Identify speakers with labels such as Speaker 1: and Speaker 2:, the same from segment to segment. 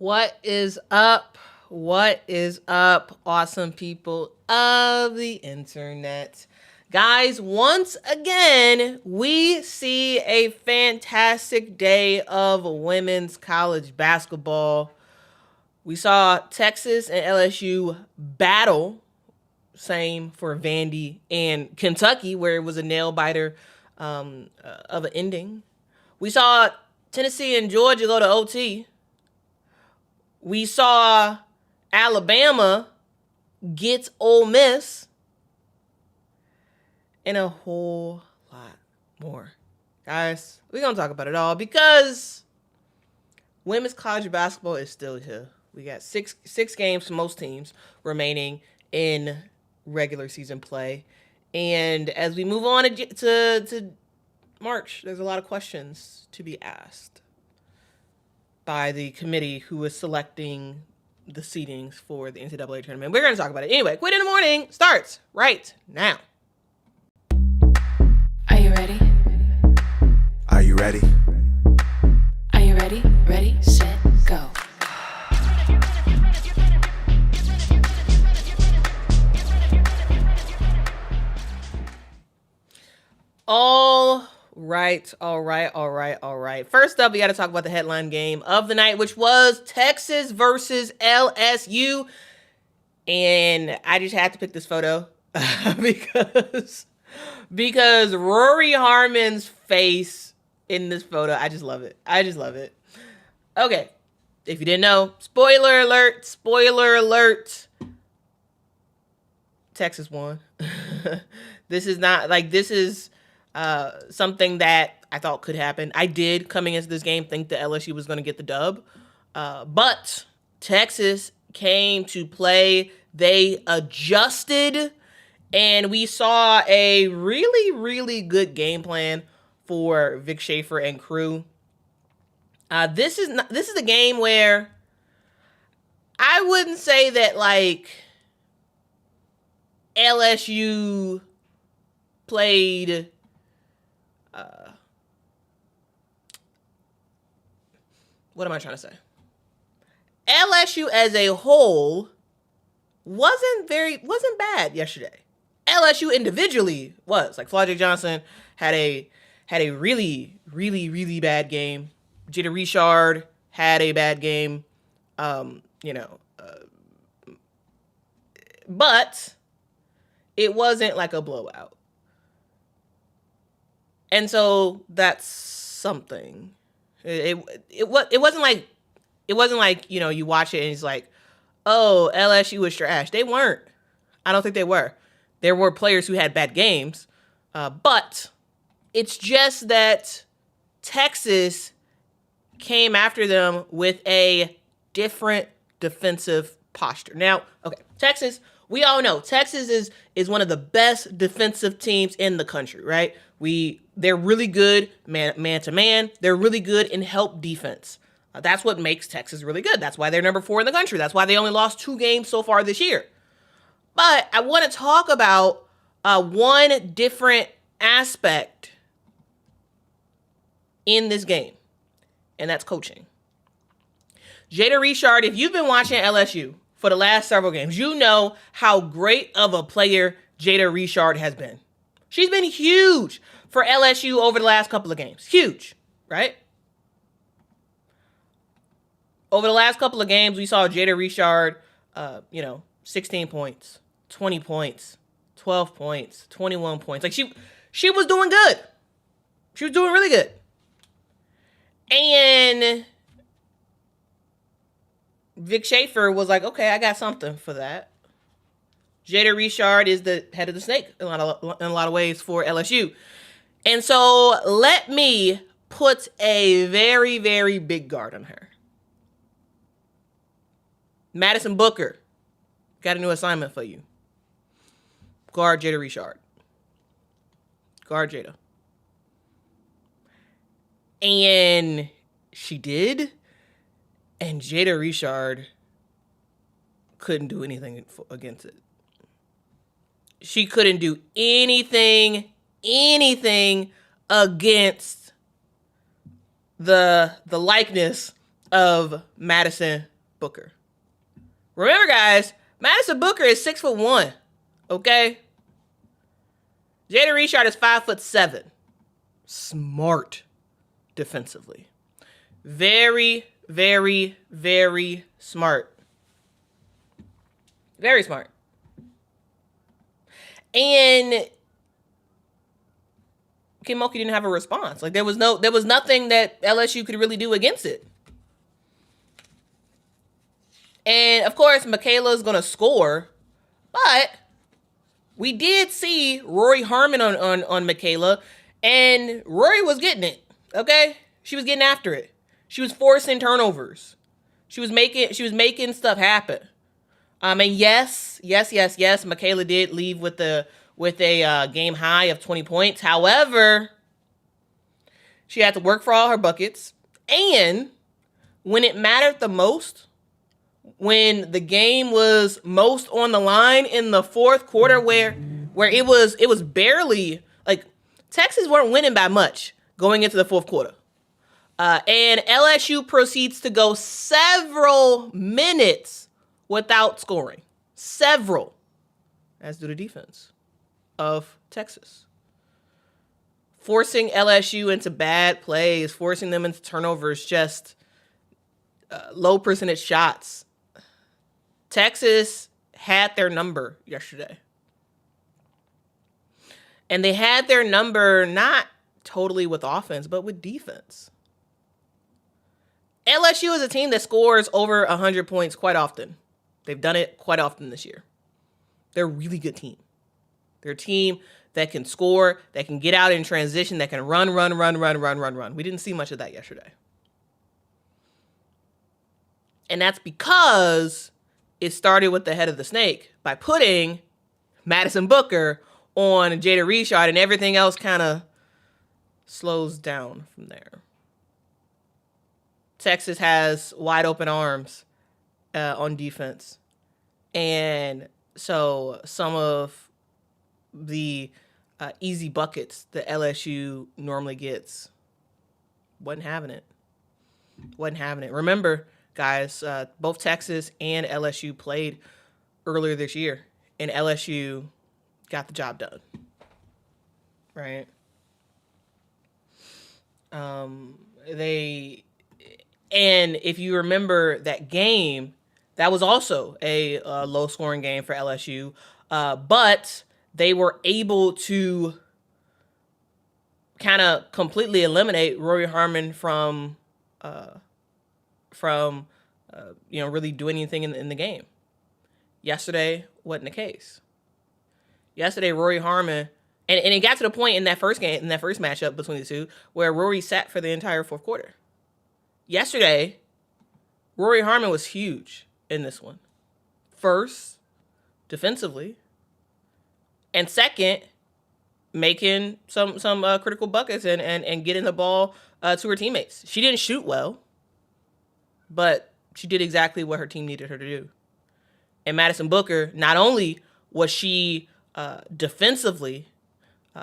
Speaker 1: What is up? What is up, awesome people of the internet? Guys, once again, we see a fantastic day of women's college basketball. We saw Texas and LSU battle, same for Vandy and Kentucky, where it was a nail-biter of an ending. We saw Tennessee and Georgia go to OT. We saw Alabama get Ole Miss, and a whole lot more. Guys, we're going to talk about it all because women's college basketball is still here. We got six games for most teams remaining in regular season play. And as we move on to March, there's a lot of questions to be asked by the committee who is selecting the seedings for the NCAA tournament. We're going to talk about it. Anyway, Quit in the Morning starts right now.
Speaker 2: Are you ready?
Speaker 3: Are you ready?
Speaker 2: Are you ready? Ready, set, go.
Speaker 1: All right. First up, we got to talk about the headline game of the night, which was Texas versus LSU. And I just had to pick this photo because Rory Harmon's face in this photo, I just love it. Okay, if you didn't know, spoiler alert. Texas won. This is something that I thought could happen. I did, coming into this game, think that LSU was going to get the dub. But Texas came to play. They adjusted, and we saw a really, really good game plan for Vic Schaefer and crew. This is a game where I wouldn't say that LSU played what am I trying to say? LSU as a whole wasn't bad yesterday. LSU individually was. Flau'jae Johnson had a really, really, really bad game. Jada Richard had a bad game. But it wasn't like a blowout. And so that's something. It wasn't like you watch it and it's like, oh, LSU was trash. They weren't. I don't think they were. There were players who had bad games, but it's just that Texas came after them with a different defensive posture. Now, okay, Texas, we all know Texas is one of the best defensive teams in the country, right? They're really good man to man. They're really good in help defense. That's what makes Texas really good. That's why they're number 4 in the country. That's why they only lost 2 games so far this year. But I want to talk about one different aspect in this game, and that's coaching. Jada Richard, if you've been watching LSU for the last several games, you know how great of a player Jada Richard has been. She's been huge for LSU over the last couple of games. Huge, right? Over the last couple of games, we saw Jada Richard, 16 points, 20 points, 12 points, 21 points. She was doing good. She was doing really good. And Vic Schaefer was like, okay, I got something for that. Jada Richard is the head of the snake in a lot of ways for LSU. And so let me put a very, very big guard on her. Madison Booker, got a new assignment for you. Guard Jada Richard. Guard Jada. And she did. And Jada Richard couldn't do anything against it. She couldn't do anything against the likeness of Madison Booker. Remember, guys, Madison Booker is 6'1", okay? Jada Richard is 5'7". Smart defensively. Very, very, very smart. Very smart. And Kim Mulkey didn't have a response. Like there was nothing that LSU could really do against it. And of course, Michaela's gonna score, but we did see Rory Harmon on Michaela, and Rory was getting it. Okay, she was getting after it. She was forcing turnovers. She was making stuff happen. And yes, Michaela did leave with a game high of 20 points. However, she had to work for all her buckets, and when it mattered the most, when the game was most on the line in the fourth quarter, where it was barely, like, Texas weren't winning by much going into the fourth quarter. And LSU proceeds to go several minutes without scoring. Several. As do the defense of Texas. Forcing LSU into bad plays, forcing them into turnovers, just low percentage shots. Texas had their number yesterday. And they had their number not totally with offense, but with defense. LSU is a team that scores over 100 points quite often. They've done it quite often this year. They're a really good team. They're a team that can score, that can get out in transition, that can run. We didn't see much of that yesterday. And that's because it started with the head of the snake by putting Madison Booker on Jada Richard, and everything else kind of slows down from there. Texas has wide open arms on defense. And so some of the easy buckets that LSU normally gets wasn't having it. Remember, guys, both Texas and LSU played earlier this year, and LSU got the job done. Right? And if you remember that game, that was also a low-scoring game for LSU, but they were able to kind of completely eliminate Rory Harmon from really doing anything in the game. Yesterday wasn't the case. Yesterday, Rory Harmon, and it got to the point in that first game, in that first matchup between the two, where Rory sat for the entire fourth quarter. Yesterday, Rory Harmon was huge in this one. First, defensively, and second, making some critical buckets and getting the ball to her teammates. She didn't shoot well, but she did exactly what her team needed her to do. And Madison Booker, not only was she defensively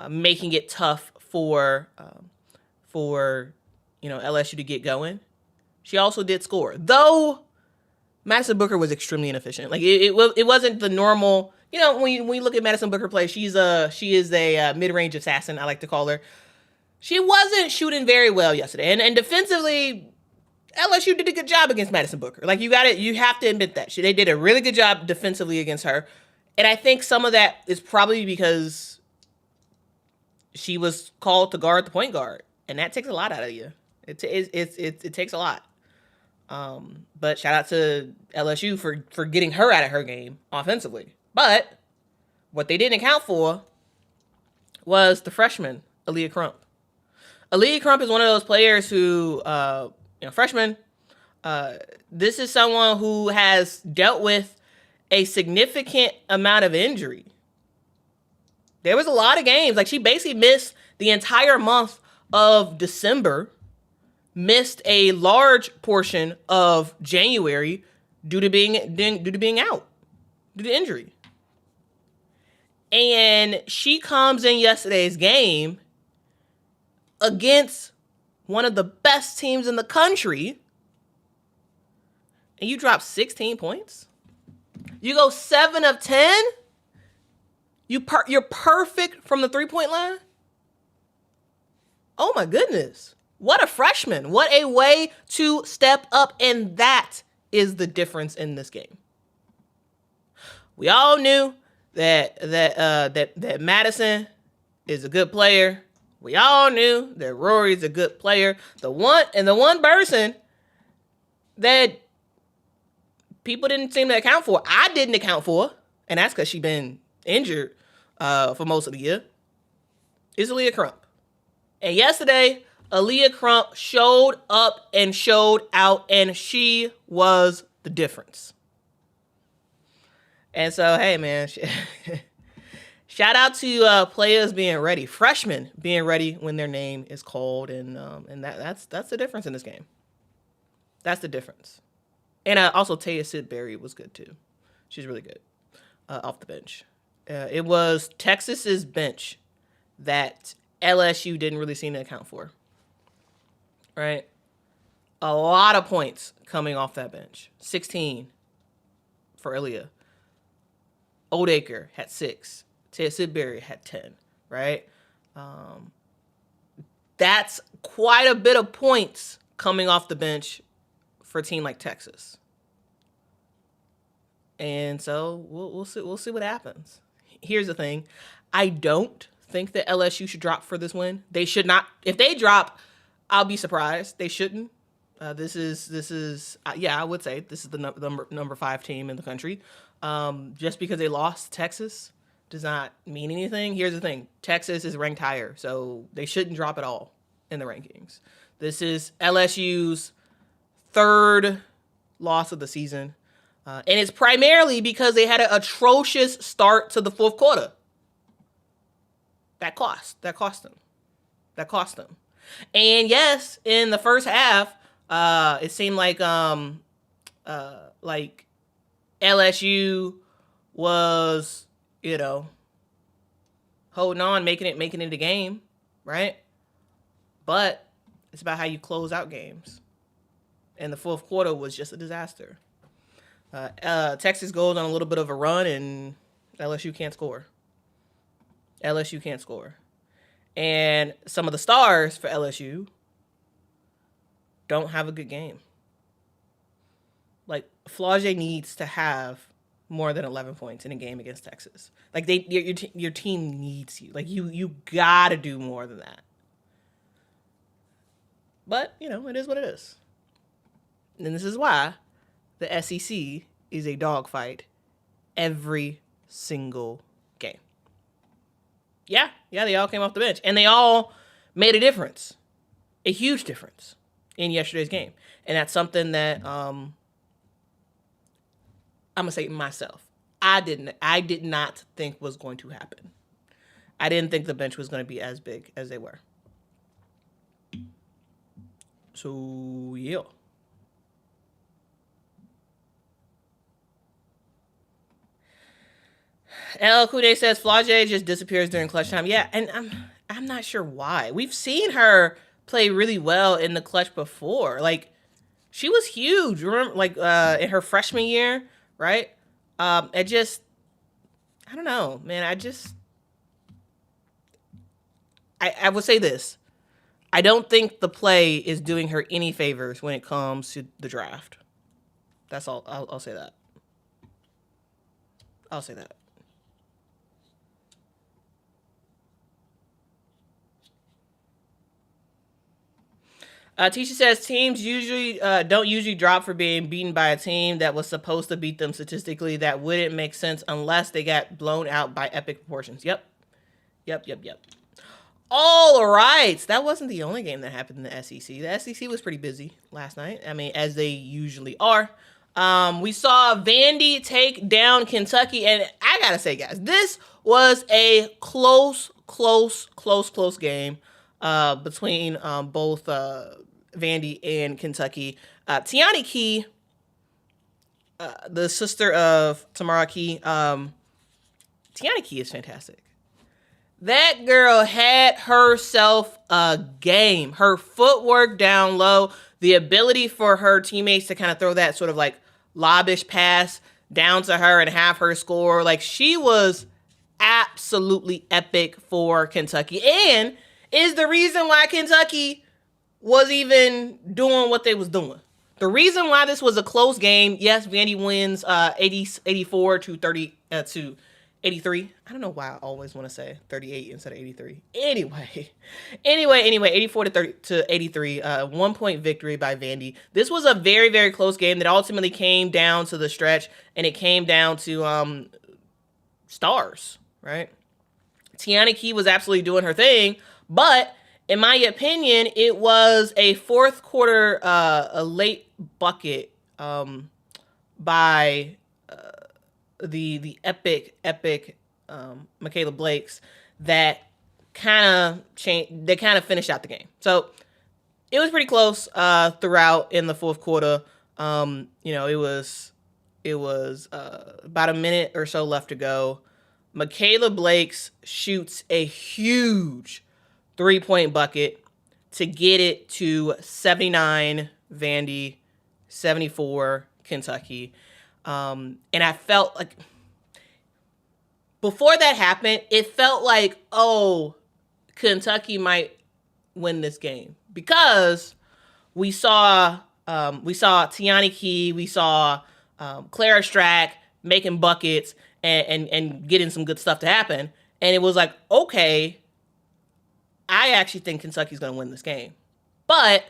Speaker 1: making it tough for LSU to get going, she also did score. Though Madison Booker was extremely inefficient. Like it wasn't the normal. When you look at Madison Booker play, she is a mid-range assassin, I like to call her. She wasn't shooting very well yesterday, and defensively, LSU did a good job against Madison Booker. Like you have to admit that they did a really good job defensively against her, and I think some of that is probably because she was called to guard the point guard, and that takes a lot out of you. It takes a lot. But shout out to LSU for getting her out of her game offensively. But what they didn't account for was the freshman, Aaliyah Crump. Aaliyah Crump is one of those players who, freshman, this is someone who has dealt with a significant amount of injury. There was a lot of games. Like, she basically missed the entire month of December, missed a large portion of January due to being out, due to injury. And she comes in yesterday's game against one of the best teams in the country and you drop 16 points. You go 7 of 10. You're perfect from the 3-point line. Oh my goodness. What a freshman. What a way to step up. And that is the difference in this game. We all knew that Madison is a good player. We all knew that Rory's a good player. The one person that people didn't seem to account for, I didn't account for, and that's because she's been injured for most of the year, is Aaliyah Crump. And yesterday, Aaliyah Crump showed up and showed out, and she was the difference. And so, hey, man, shout out to players being ready, freshmen being ready when their name is called, and that's the difference in this game. That's the difference. And also, Taya Sidbury was good, too. She's really good off the bench. It was Texas's bench that LSU didn't really seem to account for. Right? A lot of points coming off that bench. 16 for Aaliyah. Oldacre had 6. Taya Sidbury had 10. Right? That's quite a bit of points coming off the bench for a team like Texas. And so we'll see what happens. Here's the thing. I don't think that LSU should drop for this win. They should not. If they drop, I'll be surprised. They shouldn't. This is I would say this is the number 5 team in the country. Just because they lost Texas does not mean anything. Here's the thing. Texas is ranked higher, so they shouldn't drop at all in the rankings. This is LSU's 3rd loss of the season. And it's primarily because they had an atrocious start to the 4th quarter. That cost them. And yes, in the first half, it seemed like LSU was, holding on, making it a game, right? But it's about how you close out games. And the 4th quarter was just a disaster. Texas goes on a little bit of a run, and LSU can't score. And some of the stars for LSU don't have a good game. Like, Flau'jae needs to have more than 11 points in a game against Texas. Like, your team needs you. Like, you gotta do more than that. But, it is what it is. And this is why the SEC is a dogfight every single game. Yeah, they all came off the bench. And they all made a difference. A huge difference in yesterday's game. And that's something that I'm going to say myself. I did not think was going to happen. I didn't think the bench was going to be as big as they were. So, yeah. El Kude says Flau'jae just disappears during clutch time. Yeah, and I'm not sure why. We've seen her play really well in the clutch before. Like, she was huge. Remember, in her freshman year, right? I don't know, man. I would say this. I don't think the play is doing her any favors when it comes to the draft. That's all. I'll say that. I'll say that. Tisha says teams don't usually drop for being beaten by a team that was supposed to beat them statistically. That wouldn't make sense unless they got blown out by epic proportions. Yep. All right. That wasn't the only game that happened in the SEC. The SEC was pretty busy last night. I mean, as they usually are. We saw Vandy take down Kentucky. And I got to say, guys, this was a close game between both Vandy and Kentucky. Tiani Key, the sister of Tamara Key, Tiani Key is fantastic. That girl had herself a game. Her footwork down low, the ability for her teammates to kind of throw that sort of like lobish pass down to her and have her score. Like, she was absolutely epic for Kentucky, and is the reason why Kentucky was even doing what they was doing. The reason why this was a close game, yes, Vandy wins 84 to 30 to 83. I don't know why I always want to say 38 instead of 83. Anyway, 84 to 30 to 83, 1-point victory by Vandy. This was a very, very close game that ultimately came down to the stretch, and it came down to stars, right? Tiana Key was absolutely doing her thing, but in my opinion, it was a fourth quarter, a late bucket by the epic Michaela Blakes that kind of changed. They kind of finished out the game. So it was pretty close throughout in the fourth quarter. It was about a minute or so left to go. Michaela Blakes shoots a huge 3-point bucket to get it to 79 Vandy, 74 Kentucky. And I felt like before that happened, it felt like, oh, Kentucky might win this game, because we saw Tiana Key, we saw Clara Strack making buckets and getting some good stuff to happen. And it was like, okay, I actually think Kentucky's going to win this game. But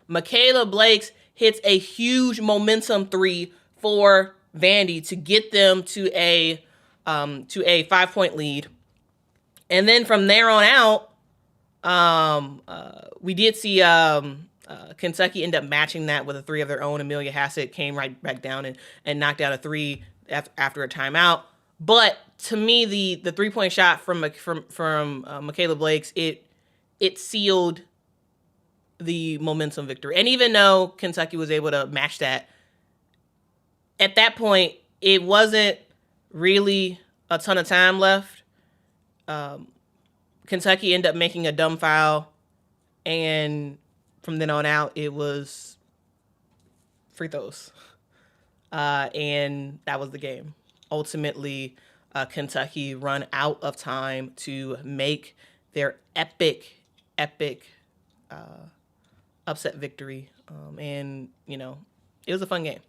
Speaker 1: Michaela Blakes hits a huge momentum 3 for Vandy to get them to a 5-point lead. And then from there on out, we did see Kentucky end up matching that with a 3 of their own. Amelia Hassett came right back down and knocked out a 3 after a timeout. But to me, the 3-point shot from Michaela Blakes, it sealed the momentum victory. And even though Kentucky was able to match that, at that point, it wasn't really a ton of time left. Kentucky ended up making a dumb foul, and from then on out, it was free throws. And that was the game. Ultimately, Kentucky run out of time to make their epic upset victory. And, it was a fun game.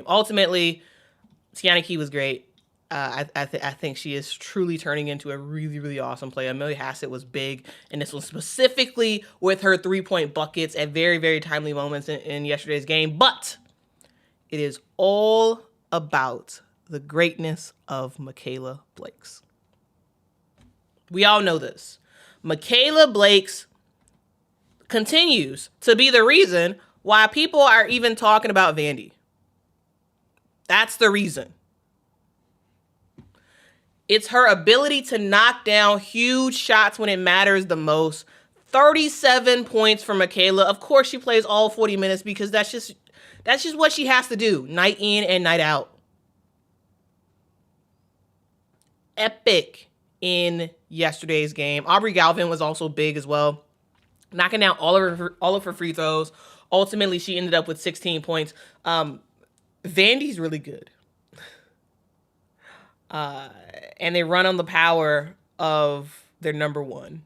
Speaker 1: Ultimately, Tiana Key was great. I think she is truly turning into a really, really awesome player. Amelia Hassett was big in this one, specifically with her 3-point buckets at very, very timely moments in yesterday's game. But it is all about the greatness of Michaela Blakes. We all know this. Michaela Blakes continues to be the reason why people are even talking about Vandy. That's the reason. It's her ability to knock down huge shots when it matters the most. 37 points for Michaela. Of course, she plays all 40 minutes because that's just what she has to do, night in and night out. Epic in yesterday's game. Aubrey Galvin was also big as well, knocking down all of her free throws. Ultimately, she ended up with 16 points. Vandy's really good. And they run on the power of their number one.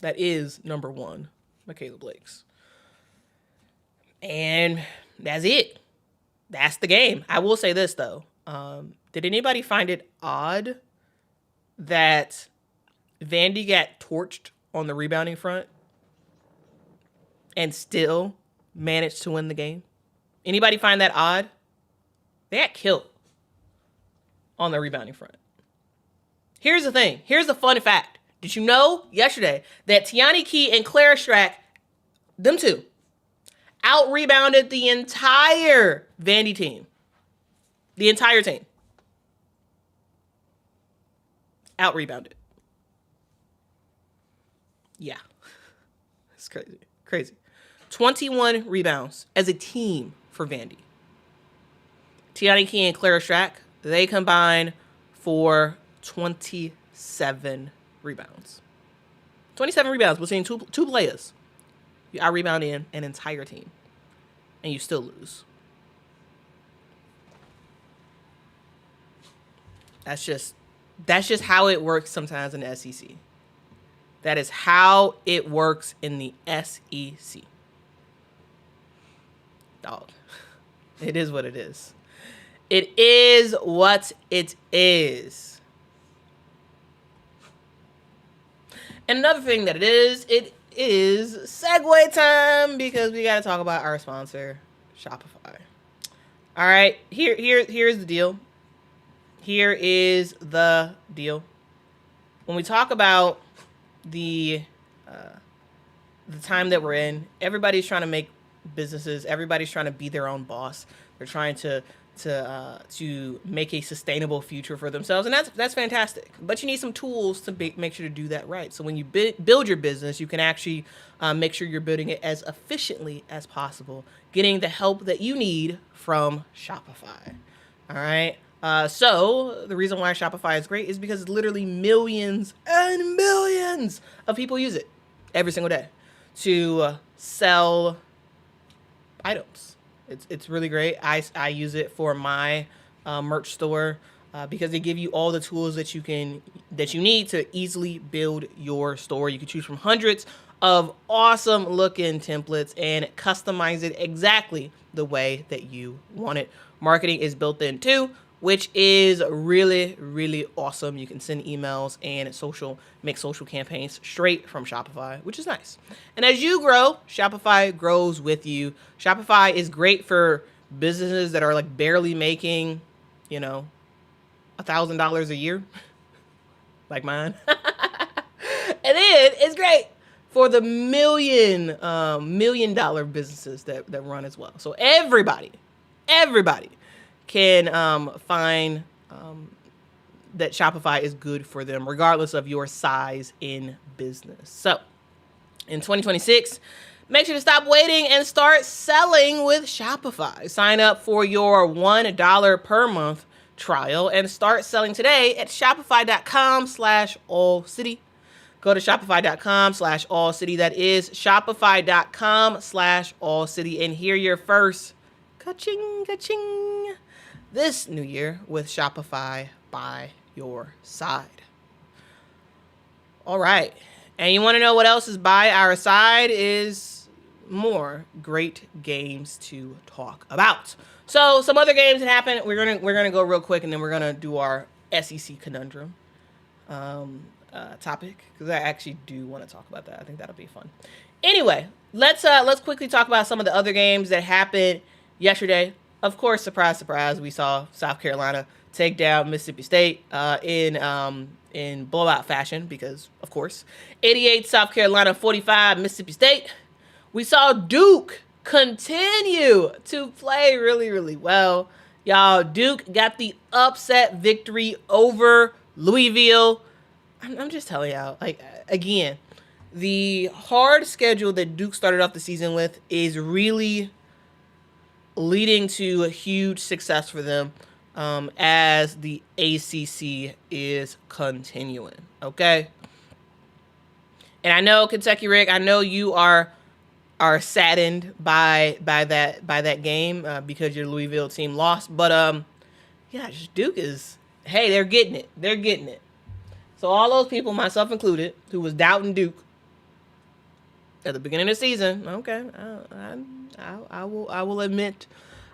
Speaker 1: That is number one, Michaela Blakes. And that's it. That's the game. I will say this, though. Did anybody find it odd that Vandy got torched on the rebounding front and still managed to win the game? Anybody find that odd? They got killed on the rebounding front. Here's the thing. Here's the fun fact. Did you know yesterday that Tiana Key and Clara Strack, them two, out-rebounded the entire Vandy team? The entire team. Out-rebounded. Yeah. It's crazy. Crazy. 21 rebounds as a team for Vandy. Tiana Key and Clara Strack, they combine for 27 rebounds. 27 rebounds between two players. You out-rebound an entire team. And you still lose. That's just how it works sometimes in the SEC. That is how it works in the SEC. Dog. It is what it is. It is what it is. And another thing that it is segue time, because we got to talk about our sponsor, Shopify. All right, here's the deal. Here is the deal. When we talk about the time that we're in, everybody's trying to make businesses. Everybody's trying to be their own boss. They're trying to make a sustainable future for themselves, and that's fantastic. But you need some tools to make sure to do that right. So when you build your business, you can actually make sure you're building it as efficiently as possible, getting the help that you need from Shopify. All right. So the reason why Shopify is great is because literally millions and millions of people use it every single day to sell items. It's really great. I use it for my merch store because they give you all the tools that you need to easily build your store. You can choose from hundreds of awesome looking templates and customize it exactly the way that you want it. Marketing is built in too, which is really, really awesome. You can send emails and make social campaigns straight from Shopify, which is nice. And as you grow, Shopify grows with you. Shopify is great for businesses that are like barely making, $1,000 a year, like mine. And then it's great for the $1 million businesses that run as well. So everybody can find that Shopify is good for them, regardless of your size in business. So in 2026, make sure to stop waiting and start selling with Shopify. Sign up for your $1 per month trial and start selling today at shopify.com/allcity. Go to shopify.com/allcity. That is shopify.com/allcity, and hear your first ka-ching, ka-ching this new year with Shopify by your side. All right. And you want to know what else is by our side is more great games to talk about. So some other games that happened. We're gonna go real quick, and then we're gonna do our SEC conundrum topic, because I actually do want to talk about that. I think that'll be fun. Anyway, let's quickly talk about some of the other games that happened yesterday. Of course, surprise, surprise, we saw South Carolina take down Mississippi State in blowout fashion, because, of course, 88 South Carolina, 45 Mississippi State. We saw Duke continue to play really, really well. Y'all, Duke got the upset victory over Louisville. I'm just telling y'all, again, the hard schedule that Duke started off the season with is really leading to a huge success for them as the ACC is continuing, okay? And I know, Kentucky Rick, I know you are saddened by that game because your Louisville team lost, but yeah, Duke is, hey, they're getting it. So all those people, myself included, who was doubting Duke at the beginning of the season, okay, I will admit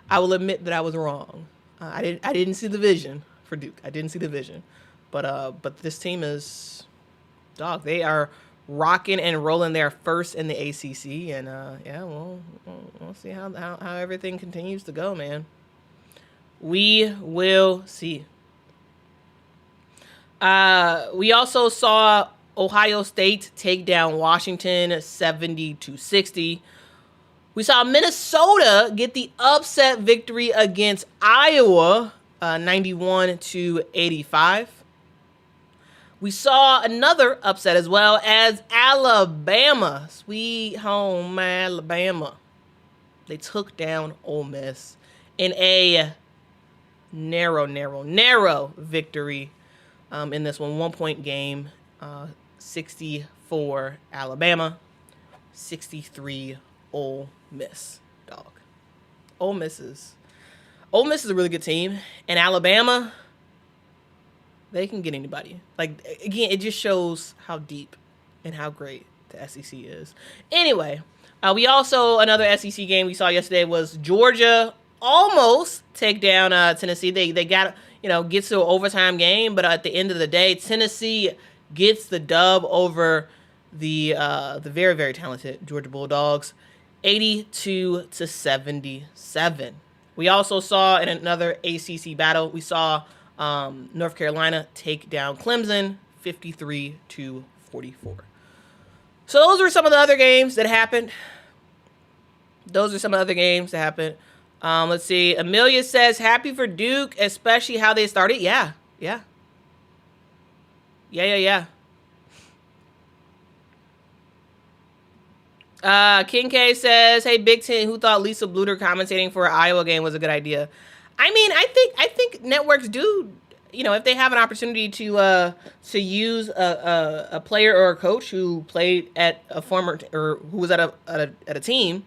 Speaker 1: that I was wrong. I didn't see the vision for Duke. I didn't see the vision, but this team is, dog. They are rocking and rolling. They're first in the ACC, and yeah, we'll see how everything continues to go, man. We will see. We also saw Ohio State take down Washington 70-60. We saw Minnesota get the upset victory against Iowa 91-85. We saw another upset as well as Alabama, sweet home Alabama. They took down Ole Miss in a narrow victory in this 1-point game. 64 Alabama, 63 Ole Miss, dog. Ole Miss is a really good team, and Alabama, They can get anybody. Like, again, it just shows how deep and how great the SEC is. Anyway, we also, another SEC game we saw yesterday was Georgia almost take down Tennessee. They got, gets to an overtime game, but at the end of the day, Tennessee gets the dub over the very, very talented Georgia Bulldogs, 82-77. We also saw in another ACC battle, we saw North Carolina take down Clemson 53-44. So those were some of the other games that happened. Let's see. Amelia says, happy for Duke, especially how they started. Yeah. King K says, hey, Big Ten, who thought Lisa Bluter commentating for an Iowa game was a good idea? I mean, I think networks do, if they have an opportunity to use a player or a coach who played at a former, or who was at a team,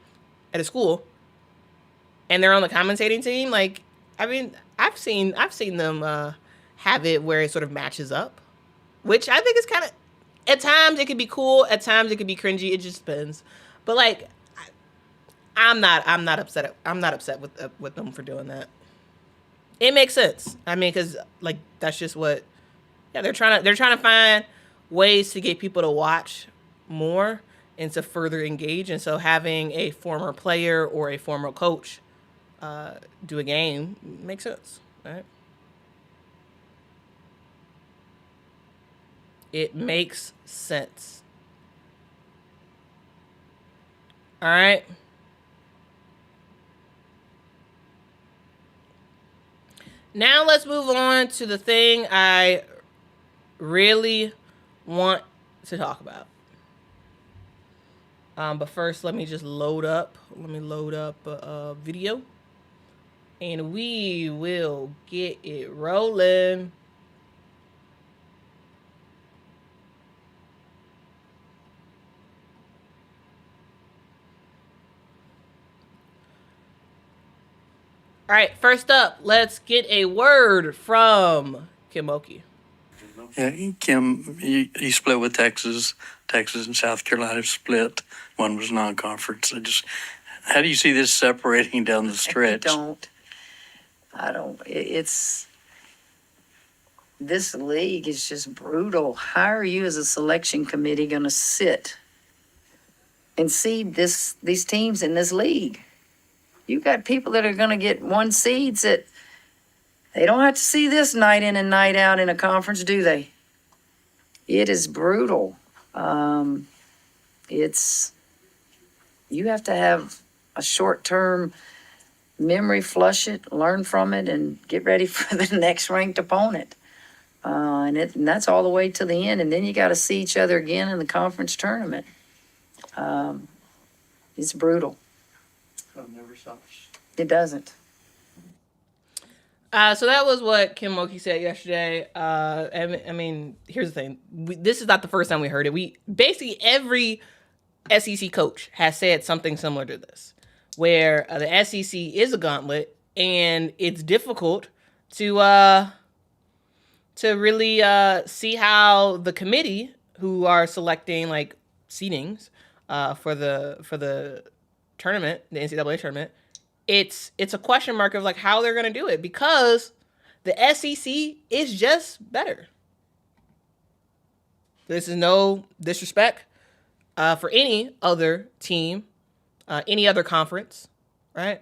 Speaker 1: at a school, and they're on the commentating team, like, I mean, I've seen them have it where it sort of matches up, which I think is kind of, at times it could be cool, at times it could be cringy. It just depends. But like, I'm not upset. I'm not upset with them for doing that. It makes sense. I mean, because like that's just what. Yeah, they're trying to find ways to get people to watch more and to further engage. And so having a former player or a former coach do a game makes sense, right? It makes sense. All right. Now let's move on to the thing I really want to talk about. But first, let me just load up a video, and we will get it rolling. All right, first up, let's get a word from Kim Oki.
Speaker 4: Yeah, Kim, you split with Texas. Texas and South Carolina split. One was non-conference. How do you see this separating down the stretch?
Speaker 5: I don't. It's this league is just brutal. How are you as a selection committee going to sit and seed these teams in this league? You got people that are going to get one seeds that they don't have to see this night in and night out in a conference, do they? It is brutal. You have to have a short-term memory, flush it, learn from it, and get ready for the next ranked opponent. And that's all the way to the end. And then you got to see each other again in the conference tournament. It's brutal.
Speaker 4: Never stops.
Speaker 5: It doesn't.
Speaker 1: So that was what Kim Mulkey said yesterday. I mean, here's the thing. This is not the first time we heard it. Basically every SEC coach has said something similar to this, where the SEC is a gauntlet, and it's difficult to really see how the committee, who are selecting like seedings for the tournament, the NCAA tournament, it's a question mark of like how they're going to do it, because the SEC is just better. This is no disrespect for any other team, any other conference, right?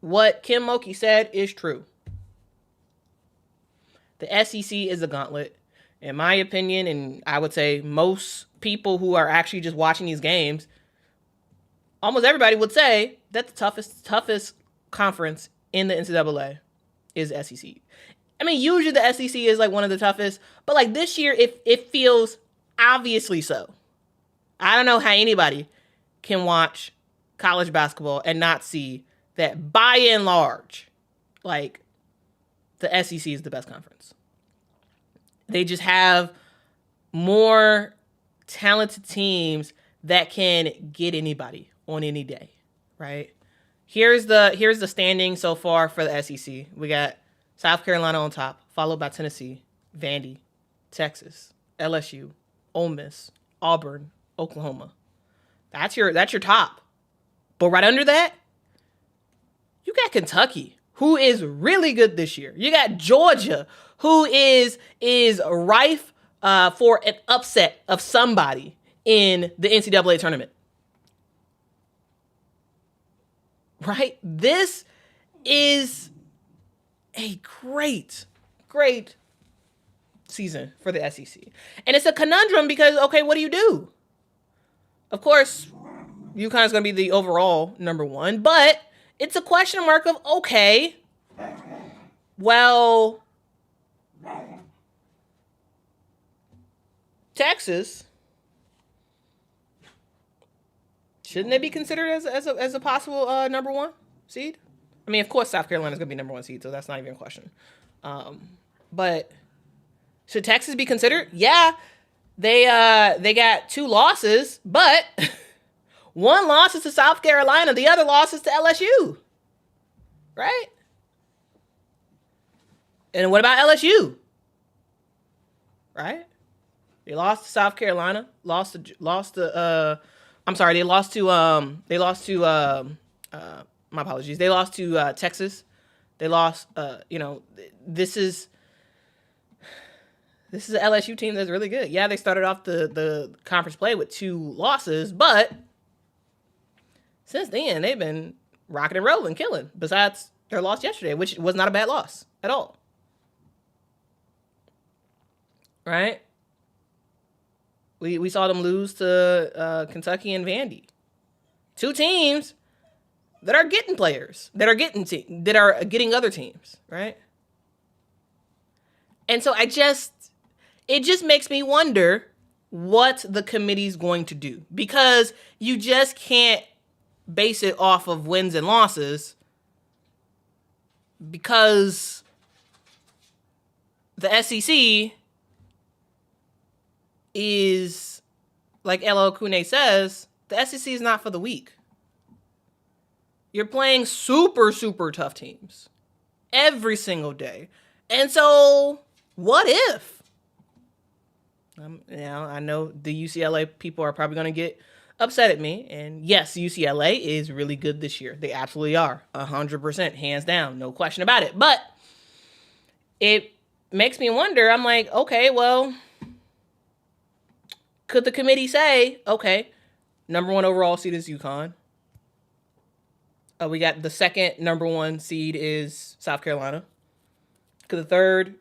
Speaker 1: What Kim Mulkey said is true. The SEC is a gauntlet. In my opinion, and I would say most people who are actually just watching these games, almost everybody would say that the toughest conference in the NCAA is the SEC. I mean, usually the SEC is like one of the toughest, but like this year, it feels obviously so. I don't know how anybody can watch college basketball and not see that by and large, like the SEC is the best conference. They just have more talented teams that can get anybody on any day, right? Here's the standing so far for the SEC. We got South Carolina on top, followed by Tennessee, Vandy, Texas, LSU, Ole Miss, Auburn, Oklahoma. That's your top. But right under that, you got Kentucky, who is really good this year. You got Georgia, who is rife for an upset of somebody in the NCAA tournament. Right? This is a great season for the SEC. And it's a conundrum because, okay, what do you do? Of course, UConn's going to be the overall number one, but it's a question mark of, okay, well, Texas, shouldn't they be considered as a possible number one seed? I mean, of course, South Carolina's going to be number one seed, so that's not even a question. But should Texas be considered? Yeah, they got 2 losses, but one loss is to South Carolina, the other loss is to LSU, right? And what about LSU? Right? They lost to South Carolina, my apologies. They lost to Texas. They lost, this is an LSU team that's really good. Yeah, they started off the conference play with 2 losses, but since then, they've been rocking and rolling, killing, besides their loss yesterday, which was not a bad loss at all. Right? We saw them lose to Kentucky and Vandy. 2 teams that are getting players, that are getting other teams, right? And so it just makes me wonder what the committee's going to do, because you just can't base it off of wins and losses, because the SEC is, like LL Kune says, the SEC is not for the weak. You're playing super, super tough teams every single day. And so, what if? I know the UCLA people are probably going to get upset at me. And yes, UCLA is really good this year. They absolutely are. 100%, hands down. No question about it. But it makes me wonder. I'm like, okay, well, could the committee say, okay, number 1 overall seed is UConn. We got the second number 1 seed is South Carolina. Could the third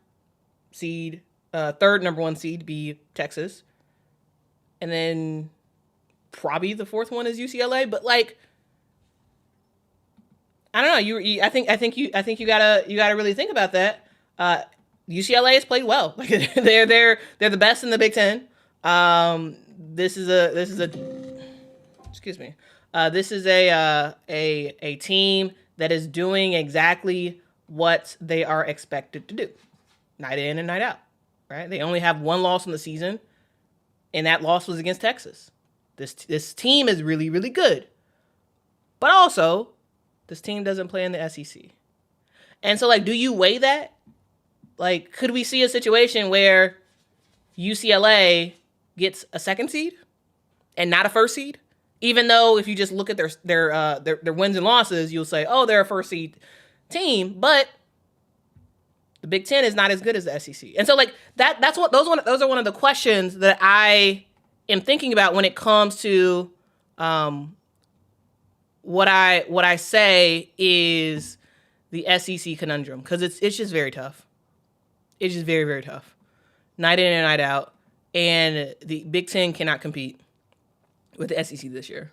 Speaker 1: number 1 seed be Texas? And then probably the 4th one is UCLA. But like, I don't know. I think you gotta really think about that. UCLA has played well. Like they're the best in the Big Ten. This is a team that is doing exactly what they are expected to do, night in and night out, right? They only have 1 loss in the season, and that loss was against Texas. This team is really, really good, but also this team doesn't play in the SEC. And so, like, do you weigh that? Like, could we see a situation where UCLA gets a 2nd seed and not a 1st seed? Even though if you just look at their wins and losses, you'll say, oh, they're a 1st seed team, but the Big Ten is not as good as the SEC. And so, like, those are one of the questions that I am thinking about when it comes to what I say is the SEC conundrum, because it's just very tough. It's just very, very tough, night in and night out, and the Big Ten cannot compete with the SEC this year.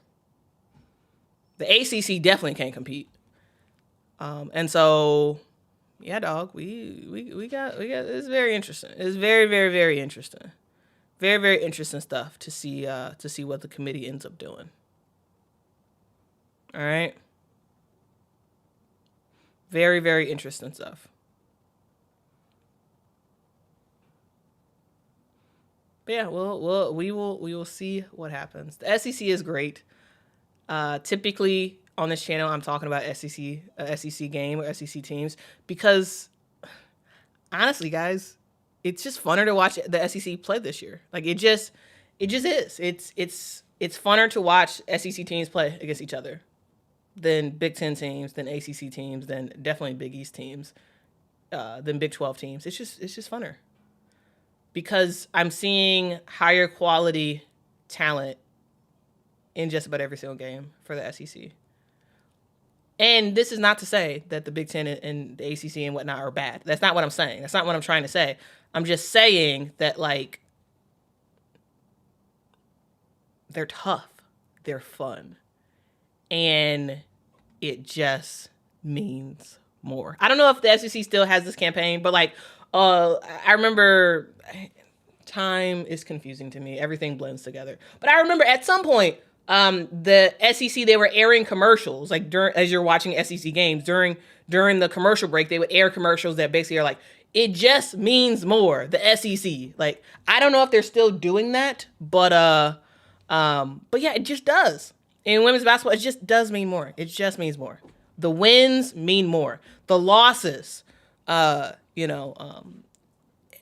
Speaker 1: The ACC definitely can't compete. And so, yeah, dog, we got it's very interesting. It's very, very, very interesting. Very, very interesting stuff to see what the committee ends up doing. All right. Very, very interesting stuff. But yeah, we will see what happens. The SEC is great. Typically on this channel, I'm talking about SEC game or SEC teams because honestly, guys, it's just funner to watch the SEC play this year. Like it just is. It's funner to watch SEC teams play against each other than Big Ten teams, than ACC teams, than definitely Big East teams, than Big 12 teams. It's just funner because I'm seeing higher quality talent in just about every single game for the SEC. And this is not to say that the Big Ten and the ACC and whatnot are bad. That's not what I'm saying. That's not what I'm trying to say. I'm just saying that, like, they're tough. They're fun. And it just means more. I don't know if the SEC still has this campaign, but, like, I remember... Time is confusing to me. Everything blends together. But I remember at some point, the SEC, they were airing commercials, like as you're watching SEC games, during the commercial break, they would air commercials that basically are like, it just means more, the SEC. Like, I don't know if they're still doing that, but yeah, it just does. In women's basketball, it just does mean more. It just means more. The wins mean more. The losses,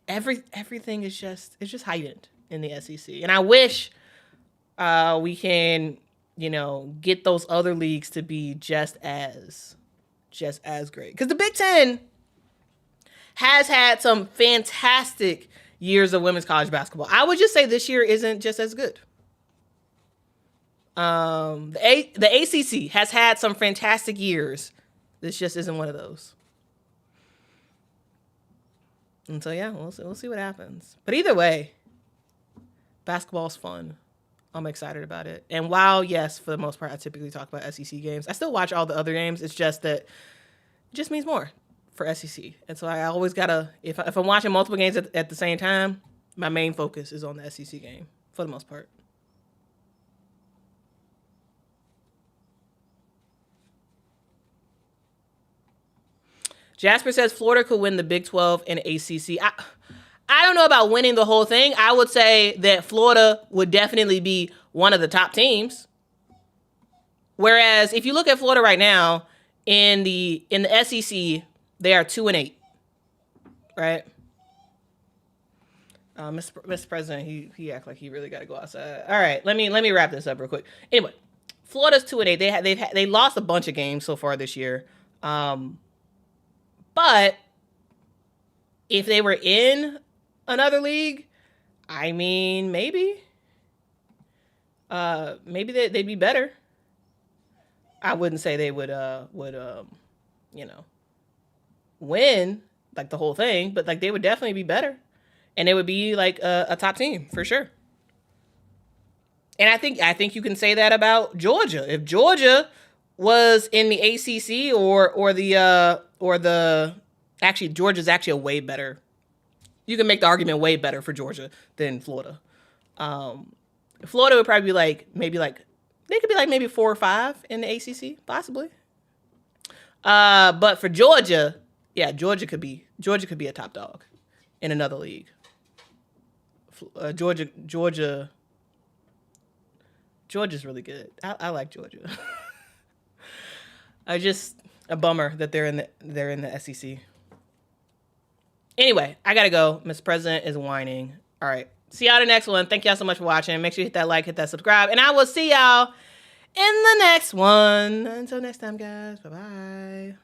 Speaker 1: everything is just heightened in the SEC. And I wish we can, get those other leagues to be just as great. Because the Big Ten has had some fantastic years of women's college basketball. I would just say this year isn't just as good. The ACC has had some fantastic years. This just isn't one of those. And so, yeah, we'll see what happens. But either way, basketball's fun. I'm excited about it. And while, yes, for the most part, I typically talk about SEC games, I still watch all the other games. It's just that it just means more for SEC. And so I always got to, if I'm watching multiple games at the same time, my main focus is on the SEC game for the most part. Jasper says Florida could win the Big 12 and ACC. I don't know about winning the whole thing. I would say that Florida would definitely be one of the top teams. Whereas if you look at Florida right now in the SEC, they are 2-8, right? Mr. President, he act like he really got to go outside. All right, let me wrap this up real quick. Anyway, Florida's 2-8. They lost a bunch of games so far this year. But if they were in another league, I mean, maybe they'd be better. I wouldn't say they would win like the whole thing, but like they would definitely be better, and they would be like a top team for sure. And I think you can say that about Georgia. If Georgia was in the ACC or the actually Georgia's actually a way better. You can make the argument way better for Georgia than Florida. Florida would probably be they could be like maybe 4 or 5 in the ACC, possibly. But for Georgia, yeah, Georgia could be a top dog in another league. Georgia's really good. I like Georgia. A bummer that they're in the SEC. Anyway, I gotta go. Mr. President is whining. All right. See y'all in the next one. Thank y'all so much for watching. Make sure you hit that like, hit that subscribe, and I will see y'all in the next one. Until next time, guys. Bye-bye.